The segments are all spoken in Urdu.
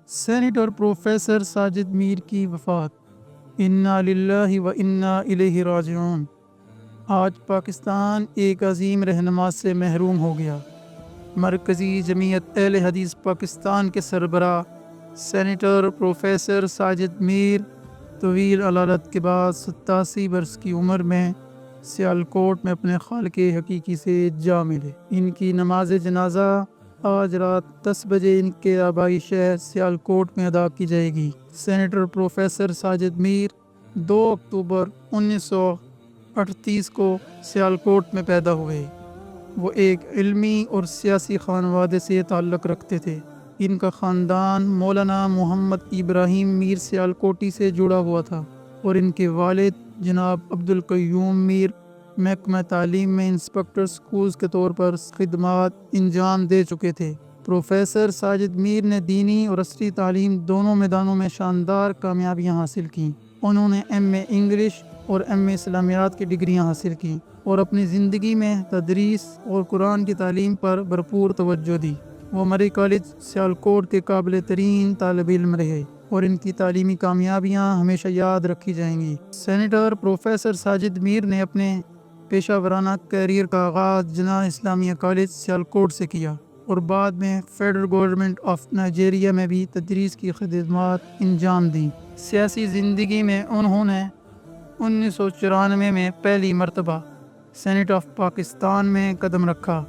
سینیٹر پروفیسر ساجد میر کی وفات، انا للہ و انا الیہ راجعون۔ آج پاکستان ایک عظیم رہنما سے محروم ہو گیا۔ مرکزی جمعیت اہل حدیث پاکستان کے سربراہ سینیٹر پروفیسر ساجد میر طویل علالت کے بعد 87 برس کی عمر میں سیالکوٹ میں اپنے خالق حقیقی سے جا ملے۔ ان کی نماز جنازہ آج رات 10 بجے ان کے آبائی شہر سیالکوٹ میں ادا کی جائے گی۔ سینیٹر پروفیسر ساجد میر 2 اکتوبر 1938 کو سیالکوٹ میں پیدا ہوئے۔ وہ ایک علمی اور سیاسی خانوادے سے تعلق رکھتے تھے۔ ان کا خاندان مولانا محمد ابراہیم میر سیالکوٹی سے جڑا ہوا تھا اور ان کے والد جناب عبدالقیوم میر محکمہ تعلیم میں انسپکٹر سکولز کے طور پر خدمات انجام دے چکے تھے۔ پروفیسر ساجد میر نے دینی اور عصری تعلیم دونوں میدانوں میں شاندار کامیابیاں حاصل کیں۔ انہوں نے ایم اے انگلش اور ایم اے اسلامیات کی ڈگریاں حاصل کیں اور اپنی زندگی میں تدریس اور قرآن کی تعلیم پر بھرپور توجہ دی۔ وہ مری کالج سیالکوٹ کے قابل ترین طالب علم رہے اور ان کی تعلیمی کامیابیاں ہمیشہ یاد رکھی جائیں گی۔ سینیٹر پروفیسر ساجد میر نے اپنے پیشہ ورانہ کیریئر کا آغاز جناح اسلامیہ کالج سیالکوٹ سے کیا اور بعد میں فیڈرل گورنمنٹ آف نائجیریا میں بھی تدریس کی خدمات انجام دیں۔ سیاسی زندگی میں انہوں نے 1994 میں پہلی مرتبہ سینیٹ آف پاکستان میں قدم رکھا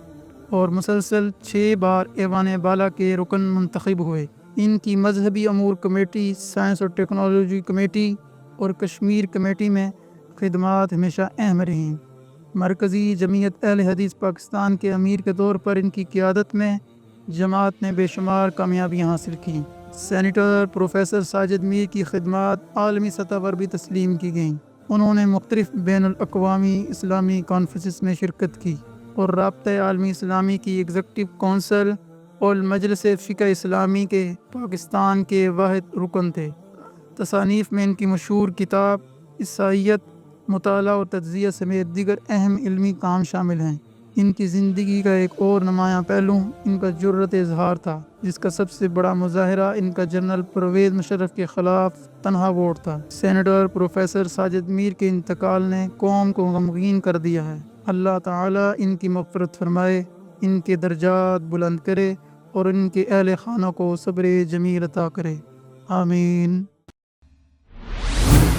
اور مسلسل 6 بار ایوان بالا کے رکن منتخب ہوئے۔ ان کی مذہبی امور کمیٹی، سائنس اور ٹیکنالوجی کمیٹی اور کشمیر کمیٹی میں خدمات ہمیشہ اہم رہیں۔ مرکزی جمعیت اہل حدیث پاکستان کے امیر کے طور پر ان کی قیادت میں جماعت نے بے شمار کامیابیاں حاصل کیں۔ سینیٹر پروفیسر ساجد میر کی خدمات عالمی سطح پر بھی تسلیم کی گئیں۔ انہوں نے مختلف بین الاقوامی اسلامی کانفرنسز میں شرکت کی اور رابطہ عالمی اسلامی کی ایگزیکٹو کونسل اور مجلس فقہ اسلامی کے پاکستان کے واحد رکن تھے۔ تصانیف میں ان کی مشہور کتاب عیسائیت، مطالعہ اور تجزیہ سمیت دیگر اہم علمی کام شامل ہیں۔ ان کی زندگی کا ایک اور نمایاں پہلو ان کا جرأت اظہار تھا، جس کا سب سے بڑا مظاہرہ ان کا جنرل پرویز مشرف کے خلاف تنہا ووٹ تھا۔ سینیٹر پروفیسر ساجد میر کے انتقال نے قوم کو غمگین کر دیا ہے۔ اللہ تعالیٰ ان کی مغفرت فرمائے، ان کے درجات بلند کرے اور ان کے اہل خانہ کو صبر جمیل عطا کرے، آمین۔